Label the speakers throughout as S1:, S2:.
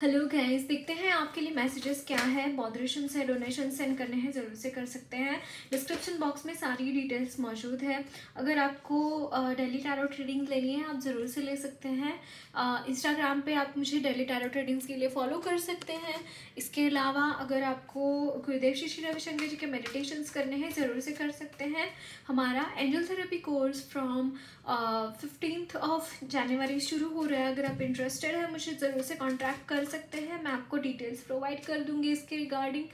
S1: Hello guys, देखते हैं आपके लिए मैसेजेस क्या है। मॉडरेशन से डोनेशन सेंड करने हैं, ज़रूर से कर सकते हैं। डिस्क्रिप्शन बॉक्स में सारी डिटेल्स मौजूद है। अगर आपको डेली टैरो ट्रेडिंग लेनी है, आप ज़रूर से ले सकते हैं। इंस्टाग्राम पे आप मुझे डेली टैरो ट्रेडिंग्स के लिए फॉलो कर सकते हैं। इसके अलावा अगर आपको गुरुदेव श्री रविशंकर जी के मेडिटेशंस करने हैं, ज़रूर से कर सकते हैं। हमारा angel therapy course from 15th of January शुरू हो रहा है। अगर आप इंटरेस्टेड है, मुझे ज़रूर से कॉन्टैक्ट कर सकते हैं। मैं आपको डिटेल्स प्रोवाइड कर दूंगी इसके रिगार्डिंग।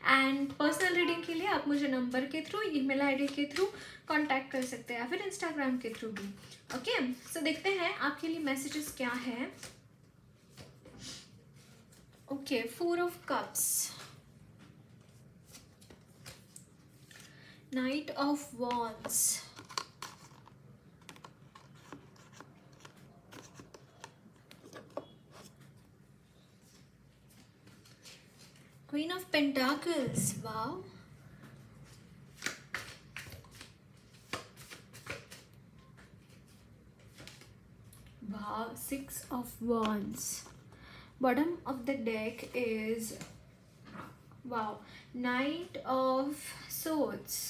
S1: एंड पर्सनल रीडिंग के लिए आप मुझे नंबर के थ्रू, ईमेल आईडी के थ्रू कांटेक्ट कर सकते हैं, या फिर इंस्टाग्राम के थ्रू भी। ओके, सो देखते हैं आपके लिए मैसेजेस क्या है। Okay, 4 of cups, night of wands, Queen of Pentacles, wow. Wow, 6 of Wands. Bottom of the deck is, wow, Knight of Swords.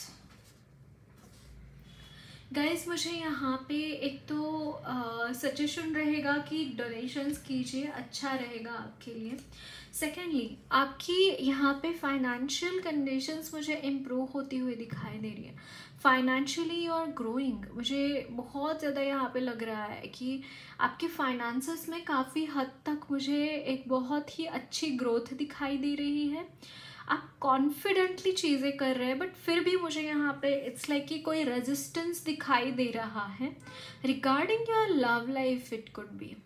S1: Guys, मुझे यहाँ पे एक तो सजेशन रहेगा कि डोनेशंस कीजिए, अच्छा रहेगा आपके लिए। सेकेंडली, आपकी यहाँ पे फाइनेंशियल कंडीशंस मुझे इम्प्रूव होती हुई दिखाई दे रही है। Financially you are growing. मुझे बहुत ज़्यादा यहाँ पे लग रहा है कि आपके फाइनेंसेस में काफ़ी हद तक मुझे एक बहुत ही अच्छी ग्रोथ दिखाई दे रही है। आप कॉन्फिडेंटली चीज़ें कर रहे हैं, बट फिर भी मुझे यहाँ पे इट्स लाइक कि कोई रेजिस्टेंस दिखाई दे रहा है regarding your love life. It could be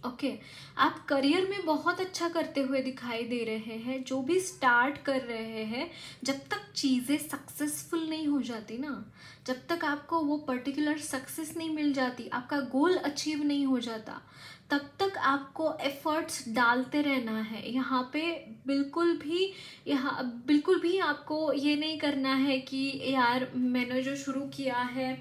S1: okay, आप करियर में बहुत अच्छा करते हुए दिखाई दे रहे हैं। जो भी स्टार्ट कर रहे हैं, जब तक चीज़ें सक्सेसफुल नहीं हो जाती ना, जब तक आपको वो पर्टिकुलर सक्सेस नहीं मिल जाती, आपका गोल अचीव नहीं हो जाता, तब तक आपको एफर्ट्स डालते रहना है। यहाँ पे बिल्कुल भी आपको ये नहीं करना है कि यार मैंने जो शुरू किया है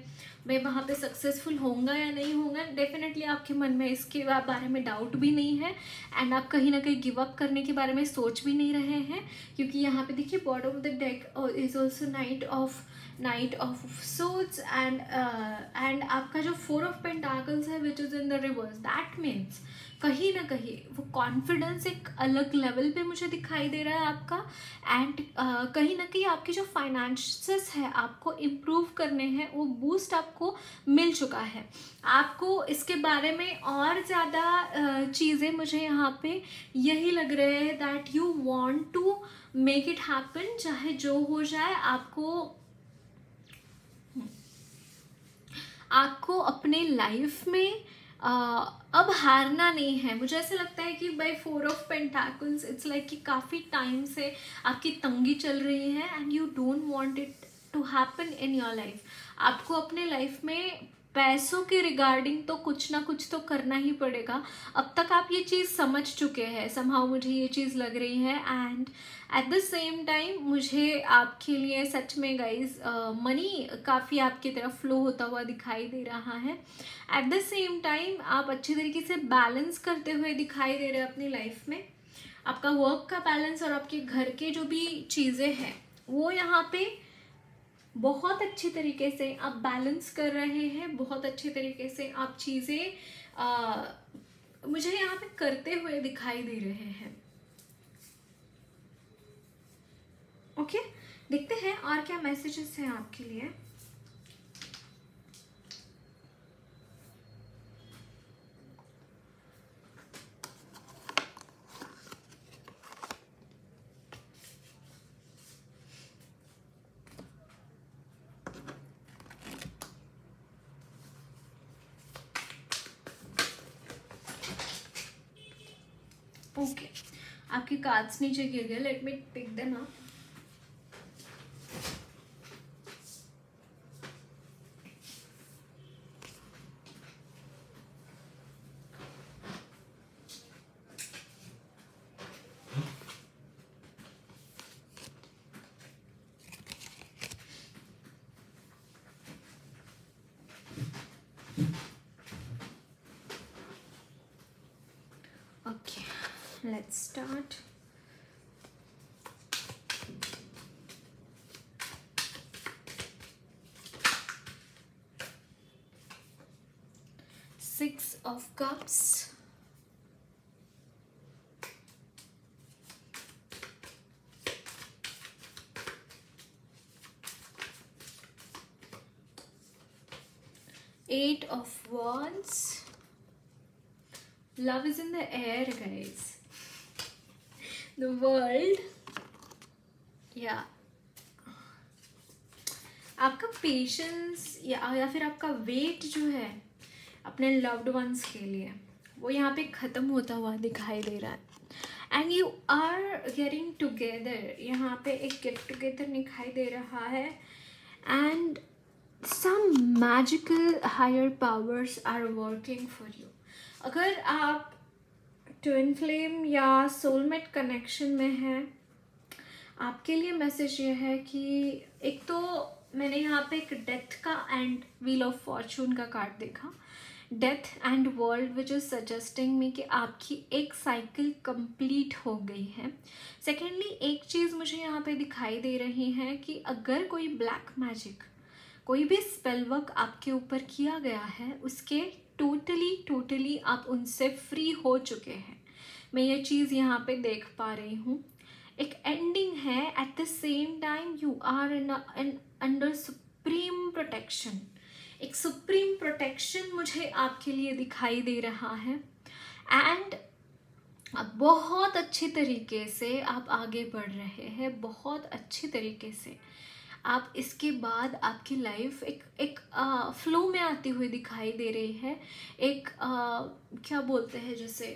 S1: मैं वहाँ पे सक्सेसफुल होऊंगा या नहीं होऊंगा। डेफिनेटली आपके मन में इसके बारे में डाउट भी नहीं है, एंड आप कहीं ना कहीं गिव अप करने के बारे में सोच भी नहीं रहे हैं, क्योंकि यहाँ पे देखिए bottom of the deck is also night of swords and आपका जो 4 ऑफ पेंटाकल्स है which is in the reverse. That means कहीं ना कहीं वो कॉन्फिडेंस एक अलग लेवल पे मुझे दिखाई दे रहा है आपका। एंड कहीं ना कहीं आपकी जो फाइनेंसेस है आपको इम्प्रूव करने हैं, वो बूस्ट आपको मिल चुका है। आपको इसके बारे में और ज़्यादा चीज़ें मुझे यहाँ पे यही लग रहे हैं that you want to make it happen. चाहे जो हो जाए, आपको अपने लाइफ में अब हारना नहीं है। मुझे ऐसा लगता है कि by 4 of pentacles it's like कि काफ़ी टाइम से आपकी तंगी चल रही है and you don't want it to happen in your life. आपको अपने लाइफ में पैसों के रिगार्डिंग तो कुछ ना कुछ तो करना ही पड़ेगा। अब तक आप ये चीज़ समझ चुके हैं, समहाउ मुझे ये चीज़ लग रही है। And eight the same time मुझे आपके लिए सच में गाइज मनी काफ़ी आपकी तरफ फ्लो होता हुआ दिखाई दे रहा है। एट द सेम टाइम आप अच्छी तरीके से बैलेंस करते हुए दिखाई दे रहे हैं अपनी लाइफ में। आपका वर्क का बैलेंस और आपके घर के जो भी चीज़ें हैं वो यहाँ पे बहुत अच्छी तरीके से आप बैलेंस कर रहे हैं। बहुत अच्छे तरीके से आप चीज़ें मुझे यहाँ पे करते हुए दिखाई दे रहे हैं। ओके, देखते हैं और क्या मैसेजेस हैं आपके लिए। ओके, आपके कार्ड्स नीचे गिर गए। Let me pick them up. Okay, let's start. Six of Cups, Eight of Wands. Love is in the air, guys. The World. या आपका पेशेंस या फिर आपका वेट जो है अपने लव्ड वंस के लिए वो यहाँ पे ख़त्म होता हुआ दिखाई दे रहा है। And you are getting together, यहाँ पे एक गेट टुगेदर दिखाई दे रहा है। And some magical higher powers are working for you. अगर आप ट्विन फ्लेम या सोलमेट कनेक्शन में हैं, आपके लिए मैसेज ये है कि एक तो मैंने यहाँ पे एक डेथ का एंड व्हील ऑफ फॉर्चून का कार्ड देखा, death and world, which is suggesting me कि आपकी एक साइकिल कंप्लीट हो गई है। सेकेंडली एक चीज़ मुझे यहाँ पे दिखाई दे रही है कि अगर कोई ब्लैक मैजिक, कोई भी स्पेल वर्क आपके ऊपर किया गया है, उसके टोटली आप उनसे फ्री हो चुके हैं। मैं ये चीज़ यहाँ पे देख पा रही हूँ। एक एंडिंग है, at the same time you are in under supreme protection. एक सुप्रीम प्रोटेक्शन मुझे आपके लिए दिखाई दे रहा है। एंड बहुत अच्छे तरीके से आप आगे बढ़ रहे हैं, बहुत अच्छे तरीके से। आप इसके बाद आपकी लाइफ एक फ्लो में आती हुई दिखाई दे रही है। एक क्या बोलते हैं, जैसे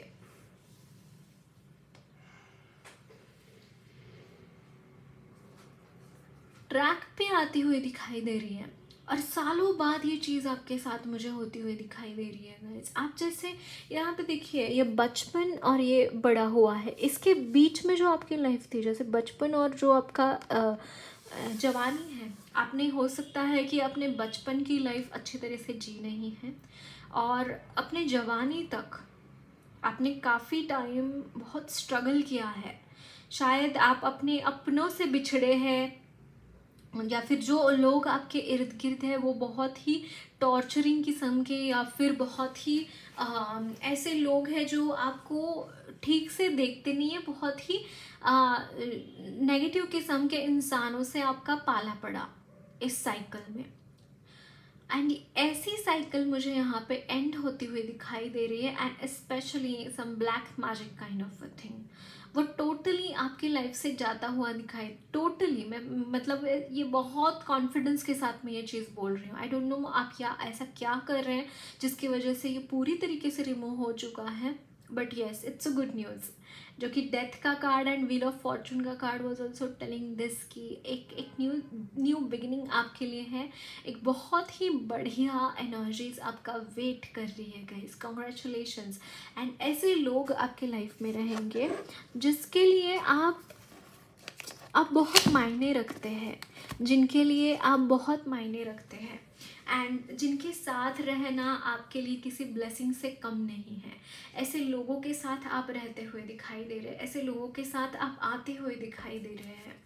S1: ट्रैक पे आती हुई दिखाई दे रही है। और सालों बाद ये चीज़ आपके साथ मुझे होती हुई दिखाई दे रही है गाइस। आप जैसे यहाँ पे देखिए, ये बचपन और ये बड़ा हुआ है, इसके बीच में जो आपकी लाइफ थी, जैसे बचपन और जो आपका जवानी है, आपने हो सकता है कि अपने बचपन की लाइफ अच्छी तरह से जी नहीं है और अपने जवानी तक आपने काफ़ी टाइम बहुत स्ट्रगल किया है। शायद आप अपने अपनों से बिछड़े हैं, या फिर जो लोग आपके इर्द गिर्द है वो बहुत ही टॉर्चरिंग किस्म के, या फिर बहुत ही ऐसे लोग हैं जो आपको ठीक से देखते नहीं है, बहुत ही नेगेटिव किस्म के इंसानों से आपका पाला पड़ा इस साइकिल में। एंड ऐसी साइकिल मुझे यहाँ पे एंड होती हुई दिखाई दे रही है। And specially some black magic kind of a thing, वो टोटली आपकी लाइफ से जाता हुआ दिखाई, टोटली मैं मतलब ये बहुत कॉन्फिडेंस के साथ मैं ये चीज़ बोल रही हूँ। आई डोंट नो आप ऐसा क्या कर रहे हैं जिसकी वजह से ये पूरी तरीके से रिमूव हो चुका है, but yes it's a good news. जो कि डेथ का card and wheel of fortune का card was also telling this कि एक न्यू बिगिनिंग आपके लिए है। एक बहुत ही बढ़िया एनर्जीज आपका वेट कर रही है गाइस, कॉन्ग्रेचुलेशंस। एंड ऐसे लोग आपके लाइफ में रहेंगे जिसके लिए आप बहुत मायने रखते हैं, जिनके लिए आप बहुत मायने रखते हैं, एंड जिनके साथ रहना आपके लिए किसी ब्लेसिंग से कम नहीं है। ऐसे लोगों के साथ आप रहते हुए दिखाई दे रहे हैं, ऐसे लोगों के साथ आप आते हुए दिखाई दे रहे हैं।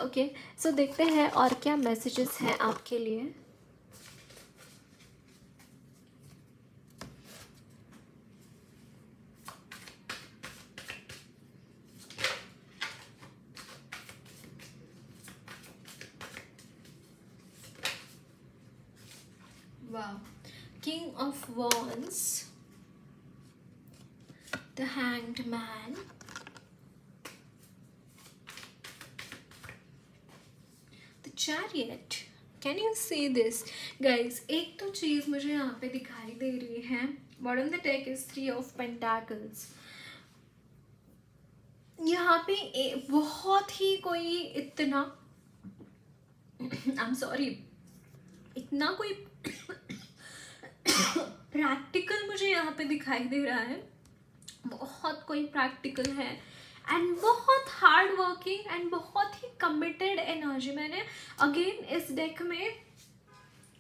S1: ओके, सो देखते हैं और क्या मैसेजेस हैं आपके लिए। Wow. King of Wands, the Hanged Man, the Chariot. Can you see this guys? एक तो चीज़ मुझे यहाँ पे दिखाई दे रही है, bottom the deck is 3 of Pentacles। यहाँ पे बहुत ही कोई इतना I'm sorry, इतना कोई प्रैक्टिकल मुझे यहाँ पे दिखाई दे रहा है, बहुत कोई प्रैक्टिकल है एंड बहुत हार्ड वर्किंग एंड बहुत ही कमिटेड एनर्जी। मैंने अगेन इस डेक में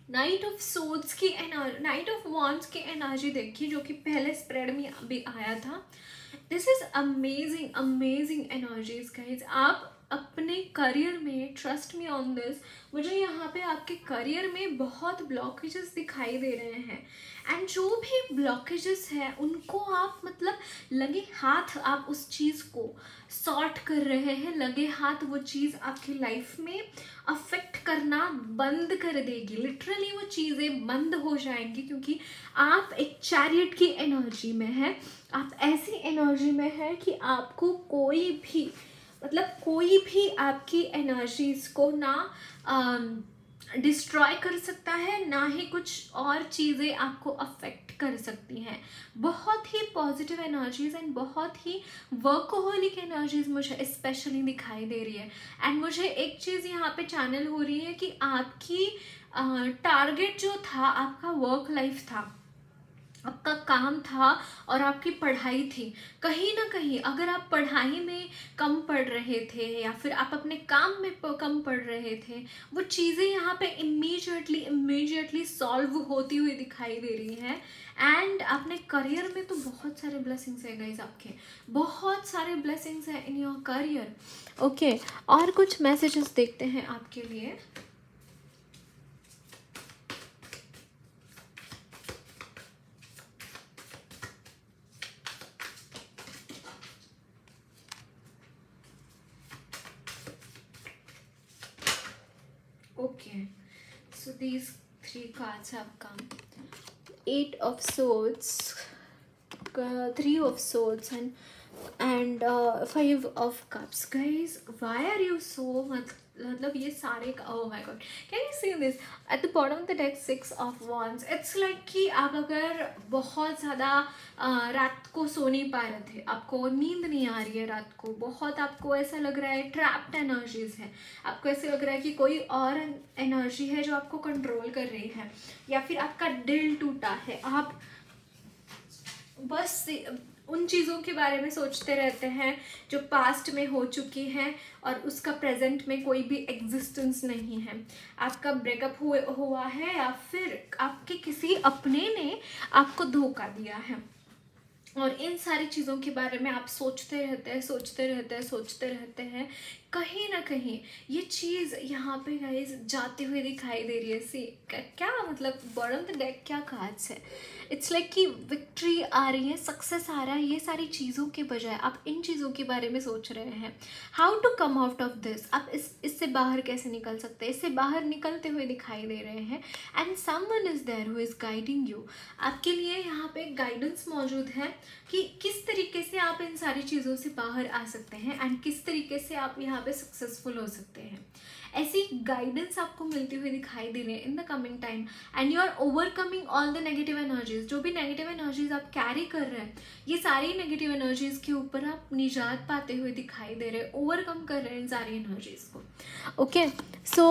S1: नाइट ऑफ सोर्ड्स की एनर्जी, नाइट ऑफ वॉन्ड्स की एनर्जी देखी, जो कि पहले स्प्रेड में भी आया था। This is amazing amazing energies guys. आप अपने करियर में, ट्रस्ट मी ऑन दिस, मुझे यहाँ पे आपके करियर में बहुत ब्लॉकेजेस दिखाई दे रहे हैं। एंड जो भी ब्लॉकेजेस हैं उनको आप मतलब लगे हाथ आप उस चीज़ को सॉर्ट कर रहे हैं, लगे हाथ वो चीज़ आपकी लाइफ में अफेक्ट करना बंद कर देगी। लिटरली वो चीज़ें बंद हो जाएंगी, क्योंकि आप एक चैरियट की एनर्जी में हैं। आप ऐसी एनर्जी में हैं कि आपको कोई भी मतलब कोई भी आपकी एनर्जीज को ना डिस्ट्रॉय कर सकता है, ना ही कुछ और चीज़ें आपको अफेक्ट कर सकती हैं। बहुत ही पॉजिटिव एनर्जीज एंड बहुत ही वर्कोहोलिक एनर्जीज मुझे स्पेशली दिखाई दे रही है। एंड मुझे एक चीज़ यहाँ पे चैनल हो रही है कि आपकी टारगेट जो था, आपका वर्क लाइफ था, आपका काम था और आपकी पढ़ाई थी, कहीं ना कहीं अगर आप पढ़ाई में कम पढ़ रहे थे या फिर आप अपने काम में कम पढ़ रहे थे, वो चीज़ें यहाँ पे इमीडिएटली सॉल्व होती हुई दिखाई दे रही हैं। एंड अपने करियर में तो बहुत सारे ब्लेसिंग्स है गाइज, आपके बहुत सारे ब्लेसिंग्स हैं इन योर करियर। ओके, और कुछ मैसेजेस देखते हैं आपके लिए। Okay, so these 3 cards have come. 8 of Swords, 3 of Swords, and 5 of Cups. Guys, why are you so मतलब ये सारे, oh my god, can you see this at the bottom of the deck? 6 of Wands. It's like कि आप अगर बहुत ज़्यादा रात को सो नहीं पा रहे थे, आपको नींद नहीं आ रही है रात को, बहुत आपको ऐसा लग रहा है ट्रैप्ड एनर्जीज है, आपको ऐसे लग रहा है कि कोई और एनर्जी है जो आपको कंट्रोल कर रही है, या फिर आपका दिल टूटा है, आप बस उन चीज़ों के बारे में सोचते रहते हैं जो पास्ट में हो चुकी हैं और उसका प्रेजेंट में कोई भी एग्जिस्टेंस नहीं है। आपका ब्रेकअप हुआ है या फिर आपके किसी अपने ने आपको धोखा दिया है, और इन सारी चीज़ों के बारे में आप सोचते रहते हैं। कहीं ना कहीं ये चीज़ यहाँ पे गाइस जाते हुए दिखाई दे रही है। सी क्या मतलब बॉटम ऑफ द डेक क्या कार्ड्स है? इट्स लाइक कि विक्ट्री आ रही है, सक्सेस आ रहा है। ये सारी चीज़ों के बजाय आप इन चीज़ों के बारे में सोच रहे हैं, how to come out of this, आप इससे बाहर कैसे निकल सकते हैं, इससे बाहर निकलते हुए दिखाई दे रहे हैं। And someone is there who is guiding you. आपके लिए यहाँ पे गाइडेंस मौजूद है कि किस तरीके से आप इन सारी चीज़ों से बाहर आ सकते हैं एंड किस तरीके से आप यहाँ पे सक्सेसफुल हो सकते हैं। ऐसी गाइडेंस आपको मिलती हुई दिखाई दे रही है in the coming time. And you are overcoming all the negative energies. जो भी नेगेटिव एनर्जीज आप कैरी कर रहे हैं, ये सारी नेगेटिव एनर्जीज के ऊपर आप निजात पाते हुए दिखाई दे रहे हैं, ओवरकम कर रहे हैं इन सारी एनर्जीज को। ओके, सो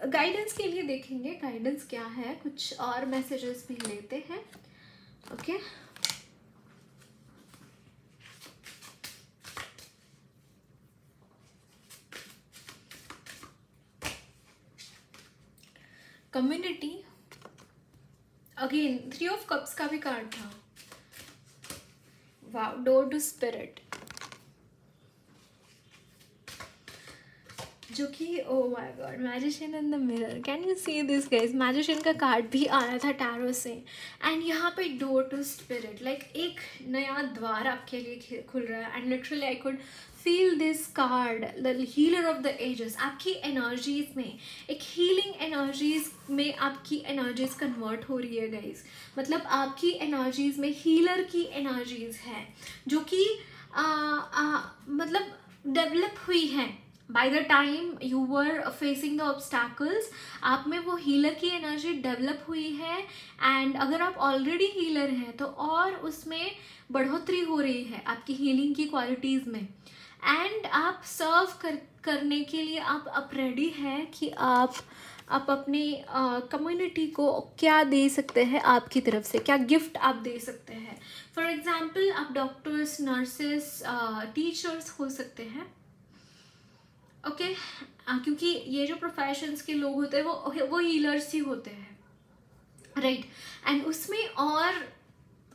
S1: गाइडेंस के लिए देखेंगे गाइडेंस क्या है, कुछ और मैसेजेस भी लेते हैं। Okay, community, again 3 of cups का भी कार्ड था। वाओ, डोर टू स्पिरिट, जो कि oh my God, magician in the mirror. Can you see this guys? Magician का कार्ड भी आया था टैरो से। एंड यहाँ पे डोर टू स्पिरिट, लाइक एक नया द्वार आपके लिए खुल रहा है। And literally I could feel this card, the healer of the ages. आपकी एनर्जीज में एक हीलिंग एनर्जीज में आपकी एनर्जीज कन्वर्ट हो रही है गाइज। मतलब आपकी एनर्जीज में हीलर की एनर्जीज है जो कि मतलब डेवलप हुई है। By the time you were facing the obstacles, आप में वो हीलर की एनर्जी डेवलप हुई है। एंड अगर आप ऑलरेडी हीलर हैं तो और उसमें बढ़ोतरी हो रही है आपकी हीलिंग की क्वालिटीज़ में। एंड आप सर्व करने के लिए आप रेडी हैं कि आप अपनी कम्युनिटी को क्या दे सकते हैं, आपकी तरफ से क्या गिफ्ट आप दे सकते हैं। फॉर एग्जाम्पल, आप डॉक्टर्स, नर्सेस, टीचर्स हो सकते हैं। ओके, क्योंकि ये जो प्रोफेशंस के लोग होते हैं वो हीलर्स ही होते हैं, राइट। एंड उसमें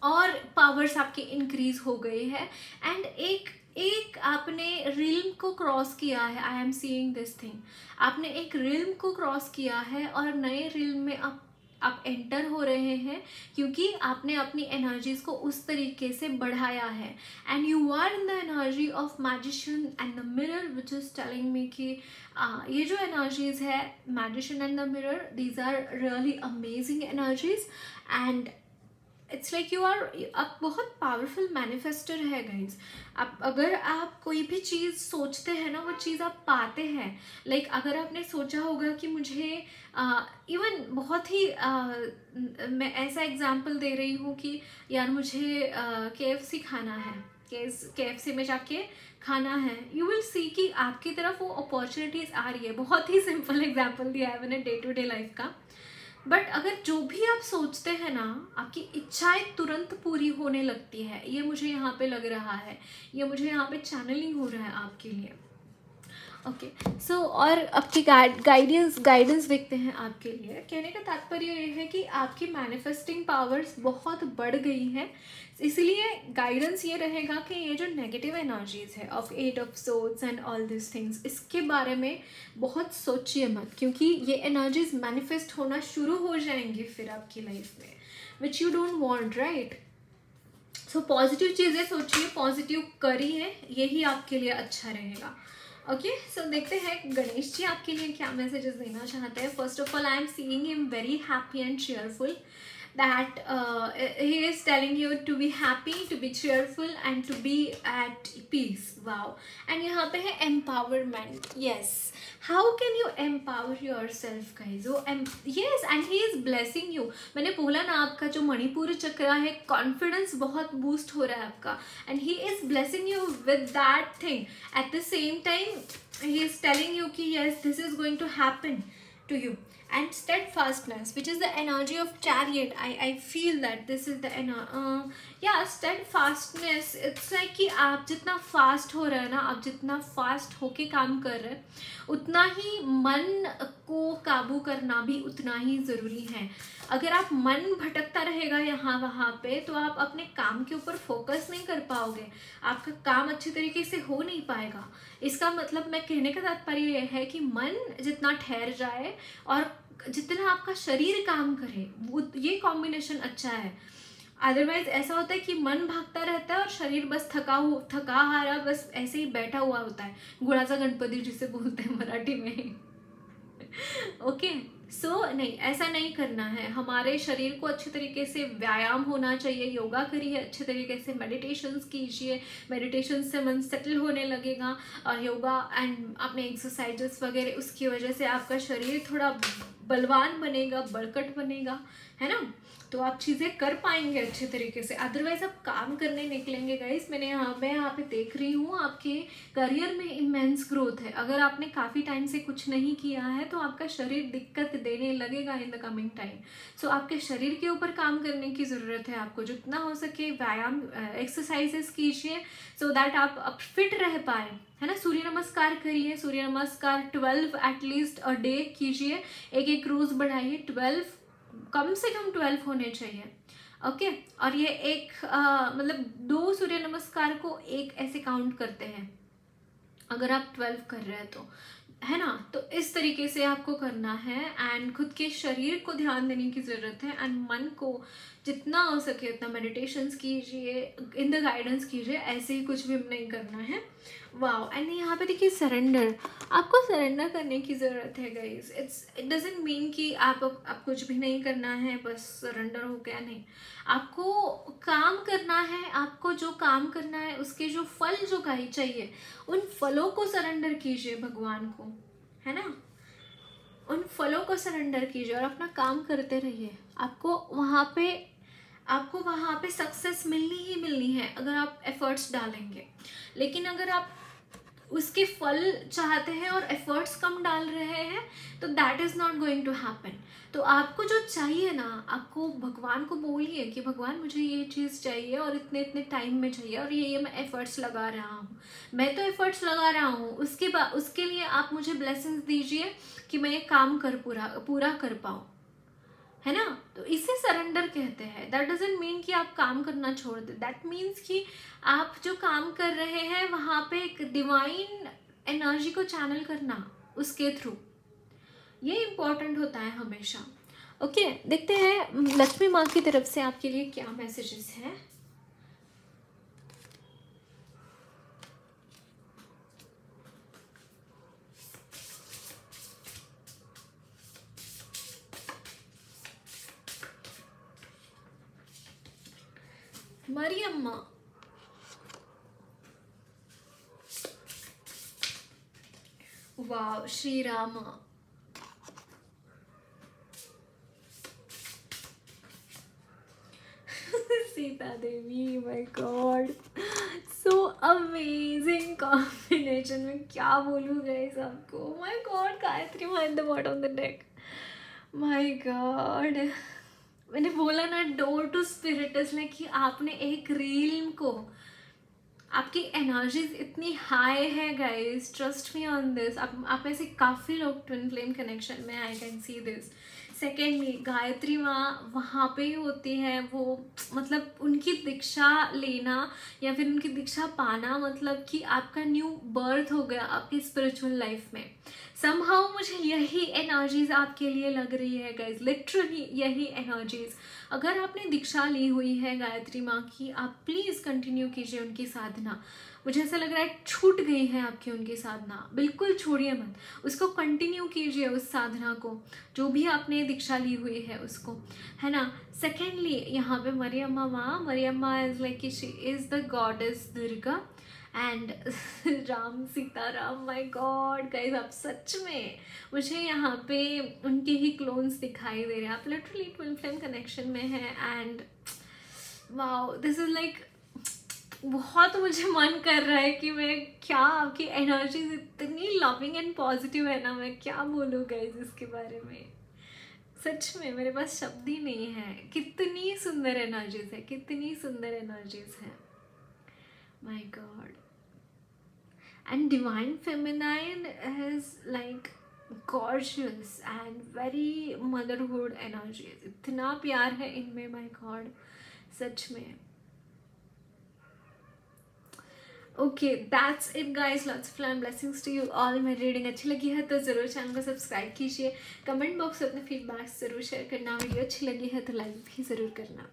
S1: और पावर्स आपके इंक्रीज हो गए हैं। एंड एक आपने रिल्म को क्रॉस किया है, I am seeing this thing, आपने एक रिल्म को क्रॉस किया है और नए रिल्म में आप एंटर हो रहे हैं, क्योंकि आपने अपनी एनर्जीज को उस तरीके से बढ़ाया है। And you are in the energy of magician and the mirror which is telling me कि ये जो एनर्जीज है magician and the mirror, these are really amazing energies. And it's like you are, आप बहुत पावरफुल मैनिफेस्टर है guys. आप अगर आप कोई भी चीज़ सोचते हैं ना, वो चीज़ आप पाते हैं। लाइक अगर आपने सोचा होगा कि मुझे इवन बहुत ही मैं ऐसा एग्जांपल दे रही हूँ कि यार मुझे KFC खाना है, KFC में जाके खाना है, यू विल सी कि आपकी तरफ वो अपॉर्चुनिटीज़ आ रही है। बहुत ही सिंपल एग्जाम्पल दिया है मैंने डे टू डे लाइफ का। बट अगर जो भी आप सोचते हैं ना, आपकी इच्छाएं तुरंत पूरी होने लगती है। ये मुझे यहाँ पे लग रहा है, ये मुझे यहाँ पे चैनलिंग हो रहा है आपके लिए। ओके सो और आपकी गाइडेंस देखते हैं आपके लिए। कहने का तात्पर्य ये है कि आपकी मैनिफेस्टिंग पावर्स बहुत बढ़ गई हैं, इसलिए गाइडेंस ये रहेगा कि ये जो नेगेटिव एनर्जीज है of 8 of swords and all this things, इसके बारे में बहुत सोचिए मत, क्योंकि ये एनर्जीज मैनिफेस्ट होना शुरू हो जाएंगी फिर आपकी लाइफ में, which you don't want, right. So positive चीज़ें सोचिए, पॉजिटिव करिए, यही आपके लिए अच्छा रहेगा। ओके सो देखते हैं गणेश जी आपके लिए क्या मैसेजेस देना चाहते हैं। First of all I am seeing him very happy and cheerful, that he is telling you to be happy, to be cheerful and to be at peace. Wow. And यहाँ पे है empowerment. Yes, how can you empower yourself guys? Yes, and he is blessing you. मैंने बोला ना, आपका जो मणिपुर चक्र है, कॉन्फिडेंस बहुत बूस्ट हो रहा है आपका, and he is blessing you with that thing. At the same time he is telling you कि yes, this is going to happen to you. And steadfastness, which is the energy of chariot, I feel that this is the yeah, steadfastness, it's like कि आप जितना fast हो रहे हैं ना, आप जितना फास्ट होके काम कर रहे हैं, उतना ही मन को काबू करना भी उतना ही ज़रूरी है। अगर आप मन भटकता रहेगा यहाँ वहाँ पे, तो आप अपने काम के ऊपर फोकस नहीं कर पाओगे, आपका काम अच्छे तरीके से हो नहीं पाएगा। इसका मतलब मैं कहने का तात्पर्य यह है कि मन जितना ठहर जाए और जितना आपका शरीर काम करे, वो ये कॉम्बिनेशन अच्छा है। अदरवाइज ऐसा होता है कि मन भागता रहता है और शरीर बस थका हारा बस ऐसे ही बैठा हुआ होता है, गुड़ाचा गणपति जिसे बोलते हैं मराठी में। ओके सो नहीं, ऐसा नहीं करना है। हमारे शरीर को अच्छे तरीके से व्यायाम होना चाहिए, योगा करिए अच्छे तरीके से, मेडिटेशंस कीजिए, मेडिटेशन से मन सेटल होने लगेगा, और योगा एंड अपने एक्सरसाइजेस वगैरह, उसकी वजह से आपका शरीर थोड़ा बलवान बनेगा, बड़कट बनेगा, है ना, तो आप चीज़ें कर पाएंगे अच्छे तरीके से। अदरवाइज आप काम करने निकलेंगे गाइस, मैं यहाँ पे देख रही हूँ आपके करियर में इमेंस ग्रोथ है। अगर आपने काफ़ी टाइम से कुछ नहीं किया है तो आपका शरीर दिक्कत देने लगेगा इन द कमिंग टाइम। सो आपके शरीर के ऊपर काम करने की ज़रूरत है आपको, जितना हो सके व्यायाम एक्सरसाइजेस कीजिए, सो दैट आप फिट रह पाए, है ना। सूर्य नमस्कार करिए, सूर्य नमस्कार 12 एटलीस्ट अ डे कीजिए, एक रोज़ बढ़ाइए, 12 कम से कम 12 होने चाहिए। ओके और ये एक मतलब 2 सूर्य नमस्कार को एक ऐसे काउंट करते हैं अगर आप 12 कर रहे हैं तो, है ना। तो इस तरीके से आपको करना है, एंड खुद के शरीर को ध्यान देने की ज़रूरत है, एंड मन को जितना हो सके उतना मेडिटेशंस कीजिए, इन द गाइडेंस कीजिए, ऐसे ही कुछ भी नहीं करना है। वाओ, एंड यहाँ पे देखिए सरेंडर, आपको सरेंडर करने की ज़रूरत है गाइस। इट डजंट मीन कि आप कुछ भी नहीं करना है, बस सरेंडर हो गया, नहीं। आपको काम करना है, आपको जो काम करना है उसके जो फल जो चाहिए, उन फलों को सरेंडर कीजिए भगवान को, है ना। उन फलों को सरेंडर कीजिए और अपना काम करते रहिए। आपको वहाँ पे सक्सेस मिलनी ही मिलनी है अगर आप एफर्ट्स डालेंगे। लेकिन अगर आप उसके फल चाहते हैं और एफर्ट्स कम डाल रहे हैं तो that is not going to happen. तो आपको जो चाहिए ना, आपको भगवान को बोलिए कि भगवान मुझे ये चीज़ चाहिए और इतने इतने टाइम में चाहिए, और ये मैं एफर्ट्स लगा रहा हूँ, मैं तो एफर्ट्स लगा रहा हूँ, उसके लिए आप मुझे ब्लेसिंग्स दीजिए कि मैं ये काम पूरा कर पाऊँ, है ना। तो इसे सरेंडर कहते हैं। दैट डजंट मीन कि आप काम करना छोड़ दें, दैट मीन्स कि आप जो काम कर रहे हैं वहाँ पे एक डिवाइन एनर्जी को चैनल करना उसके थ्रू, ये इम्पोर्टेंट होता है हमेशा। ओके, देखते हैं लक्ष्मी माँ की तरफ से आपके लिए क्या मैसेजेस हैं। Mariyamma, wow, Shri Rama, Sita Devi, my god, so amazing combination. में क्या बोलूँ गाइस आपको, माय गॉड, गायत्री माँ in the bottom of the deck, my god. मैंने बोला ना, डोर टू स्पिरिटस में, कि आपने एक रील को, आपकी एनर्जीज इतनी हाई है guys, trust me on this. आप में से काफ़ी लोग ट्विन फ्लेम कनेक्शन में, I can see this. Secondly, Gayatri माँ वहाँ पे ही होती है, वो मतलब उनकी दीक्षा लेना या फिर उनकी दीक्षा पाना मतलब कि आपका न्यू बर्थ हो गया आपकी स्पिरिचुअल लाइफ में। समहाउ मुझे यही एनर्जीज आपके लिए लग रही है गाइज, लिटरली यही एनर्जीज। अगर आपने दीक्षा ली हुई है गायत्री माँ की, आप प्लीज़ कंटिन्यू कीजिए उनकी साधना। मुझे ऐसा लग रहा है छूट गई है आपकी उनकी साधना, बिल्कुल छोड़िए मत, उसको कंटिन्यू कीजिए, उस साधना को, जो भी आपने दीक्षा ली हुई है उसको, है ना। सेकेंडली, यहाँ पे मरियम्मा माँ, मरियम्मा इज लाइक कि she is the goddess Durga and Ram, Sita Ram, my God guys, आप सच में, मुझे यहाँ पे उनके ही क्लोन्स दिखाई दे रहे हैं। आप लिटरली ट्विन फ्लेम कनेक्शन में हैं and wow, this is like, बहुत मुझे मन कर रहा है कि मैं क्या, आपकी एनर्जीज इतनी लविंग एंड पॉजिटिव है ना, मैं क्या बोलूँ गाइस इसके बारे में। सच में मेरे पास शब्द ही नहीं है, कितनी सुंदर एनर्जीज है, कितनी सुंदर एनर्जीज है, my god. And divine feminine is like gorgeous and very motherhood energies, इतना प्यार है इनमें, माय गॉड, सच में। Okay, that's it guys, lots of love and blessings to you all. मेरी रीडिंग अच्छी लगी है तो ज़रूर चैनल को सब्सक्राइब कीजिए, कमेंट बॉक्स में अपने फीडबैक्स ज़रूर शेयर करना, वीडियो अच्छी लगी है तो लाइक भी ज़रूर करना।